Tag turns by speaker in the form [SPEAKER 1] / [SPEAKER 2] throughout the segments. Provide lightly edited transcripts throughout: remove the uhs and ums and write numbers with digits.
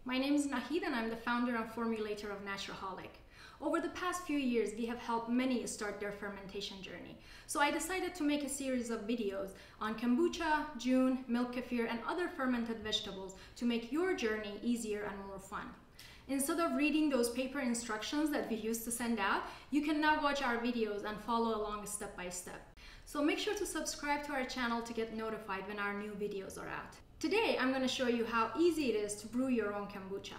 [SPEAKER 1] My name is Nahid and I'm the founder and formulator of Naturaholic. Over the past few years, we have helped many start their fermentation journey. So I decided to make a series of videos on kombucha, june, milk kefir, and other fermented vegetables to make your journey easier and more fun. Instead of reading those paper instructions that we used to send out, you can now watch our videos and follow along step by step. So make sure to subscribe to our channel to get notified when our new videos are out. Today, I'm going to show you how easy it is to brew your own kombucha.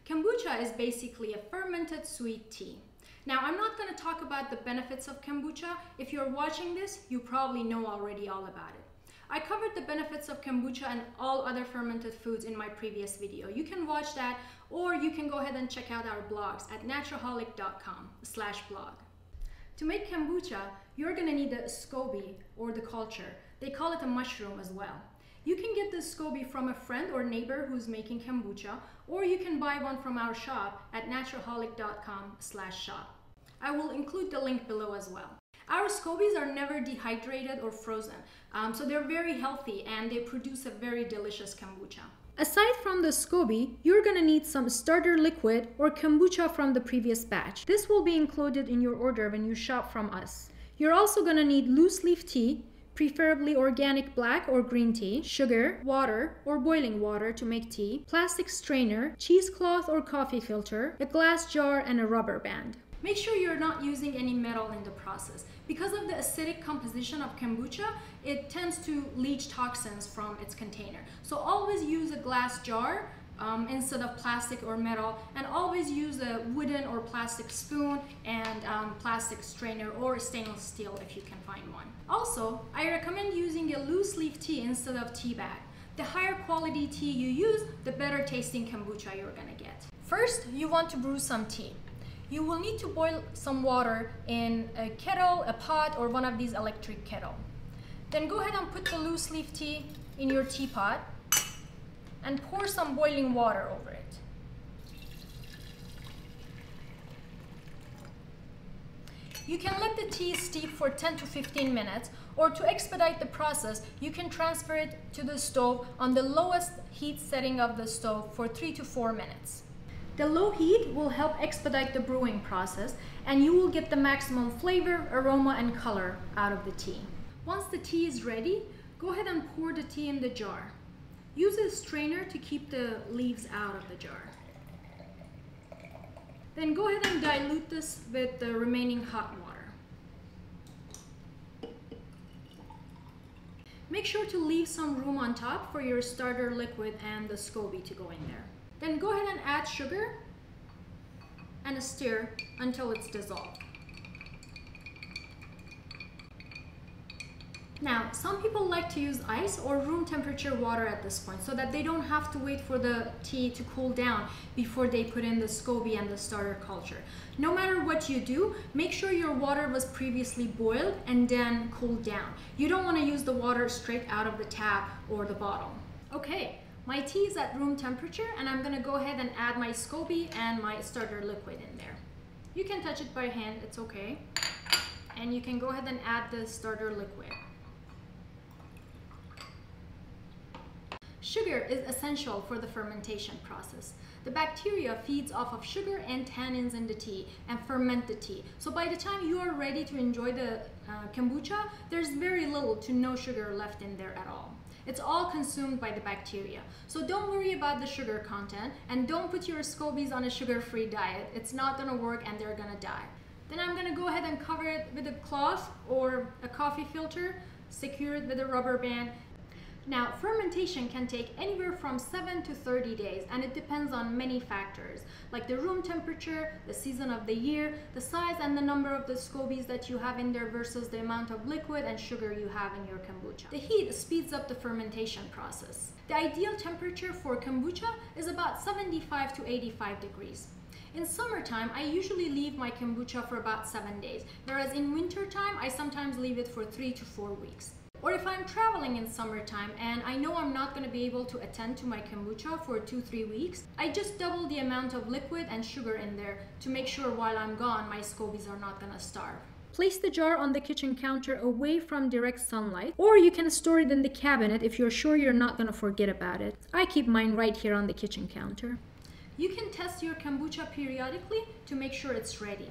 [SPEAKER 1] Kombucha is basically a fermented sweet tea. Now, I'm not going to talk about the benefits of kombucha. If you're watching this, you probably know already all about it. I covered the benefits of kombucha and all other fermented foods in my previous video. You can watch that, or you can go ahead and check out our blogs at naturaholic.com/blog. To make kombucha, you're going to need a SCOBY, or the culture. They call it a mushroom as well. You can get this SCOBY from a friend or neighbor who's making kombucha, or you can buy one from our shop at naturaholic.com/shop. I will include the link below as well. Our Scobies are never dehydrated or frozen, so they're very healthy and they produce a very delicious kombucha. Aside from the SCOBY, you're going to need some starter liquid or kombucha from the previous batch. This will be included in your order when you shop from us. You're also going to need loose leaf tea, preferably organic black or green tea, sugar, water or boiling water to make tea, plastic strainer, cheesecloth or coffee filter, a glass jar, and a rubber band. Make sure you're not using any metal in the process. Because of the acidic composition of kombucha, it tends to leach toxins from its container. So always use a glass jar instead of plastic or metal, and always use a wooden or plastic spoon and plastic strainer or stainless steel if you can find one. Also, I recommend using a loose leaf tea instead of tea bag. The higher quality tea you use, the better tasting kombucha you're gonna get. First, you want to brew some tea. You will need to boil some water in a kettle, a pot, or one of these electric kettles. Then go ahead and put the loose leaf tea in your teapot and pour some boiling water over it. You can let the tea steep for 10 to 15 minutes, or to expedite the process, you can transfer it to the stove on the lowest heat setting of the stove for 3 to 4 minutes. The low heat will help expedite the brewing process, and you will get the maximum flavor, aroma, and color out of the tea. Once the tea is ready, go ahead and pour the tea in the jar. Use a strainer to keep the leaves out of the jar. Then go ahead and dilute this with the remaining hot water. Make sure to leave some room on top for your starter liquid and the SCOBY to go in there. Then go ahead and add sugar and stir until it's dissolved. Now, some people like to use ice or room temperature water at this point so that they don't have to wait for the tea to cool down before they put in the SCOBY and the starter culture. No matter what you do, make sure your water was previously boiled and then cooled down. You don't want to use the water straight out of the tap or the bottle. Okay. My tea is at room temperature, and I'm going to go ahead and add my SCOBY and my starter liquid in there. You can touch it by hand, it's okay. And you can go ahead and add the starter liquid. Sugar is essential for the fermentation process. The bacteria feeds off of sugar and tannins in the tea and ferment the tea. So by the time you are ready to enjoy the kombucha, there's very little to no sugar left in there at all. It's all consumed by the bacteria. So don't worry about the sugar content, and don't put your Scobies on a sugar-free diet. It's not gonna work and they're gonna die. Then I'm gonna go ahead and cover it with a cloth or a coffee filter, secure it with a rubber band. Now, fermentation can take anywhere from 7 to 30 days, and it depends on many factors, like the room temperature, the season of the year, the size and the number of the SCOBYs that you have in there versus the amount of liquid and sugar you have in your kombucha. The heat speeds up the fermentation process. The ideal temperature for kombucha is about 75 to 85 degrees. In summertime, I usually leave my kombucha for about 7 days, whereas in wintertime, I sometimes leave it for 3 to 4 weeks. Or if I'm traveling in summertime and I know I'm not going to be able to attend to my kombucha for 2-3 weeks, I just double the amount of liquid and sugar in there to make sure while I'm gone, my Scobies are not going to starve. Place the jar on the kitchen counter away from direct sunlight, or you can store it in the cabinet if you're sure you're not going to forget about it. I keep mine right here on the kitchen counter. You can test your kombucha periodically to make sure it's ready.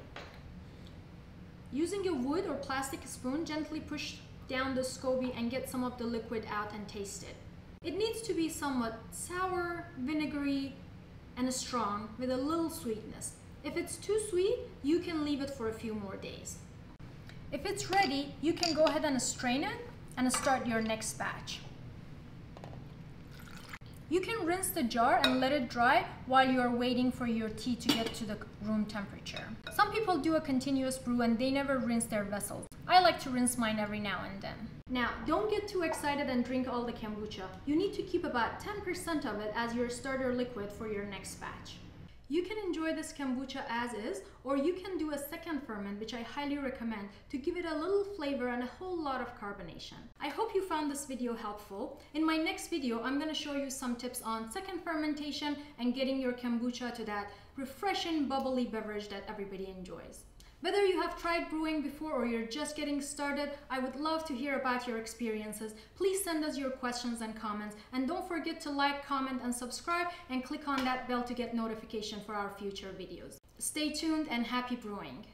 [SPEAKER 1] Using a wood or plastic spoon, gently push down the SCOBY and get some of the liquid out and taste it. It needs to be somewhat sour, vinegary, and strong with a little sweetness. If it's too sweet, you can leave it for a few more days. If it's ready, you can go ahead and strain it and start your next batch. You can rinse the jar and let it dry while you're waiting for your tea to get to the room temperature. Some people do a continuous brew and they never rinse their vessels. I like to rinse mine every now and then. Now, don't get too excited and drink all the kombucha. You need to keep about 10% of it as your starter liquid for your next batch. You can enjoy this kombucha as is, or you can do a second ferment, which I highly recommend to give it a little flavor and a whole lot of carbonation. I hope you found this video helpful. In my next video, I'm going to show you some tips on second fermentation and getting your kombucha to that refreshing, bubbly beverage that everybody enjoys. Whether you have tried brewing before or you're just getting started, I would love to hear about your experiences. Please send us your questions and comments, and don't forget to like, comment, and subscribe, and click on that bell to get notification for our future videos. Stay tuned and happy brewing!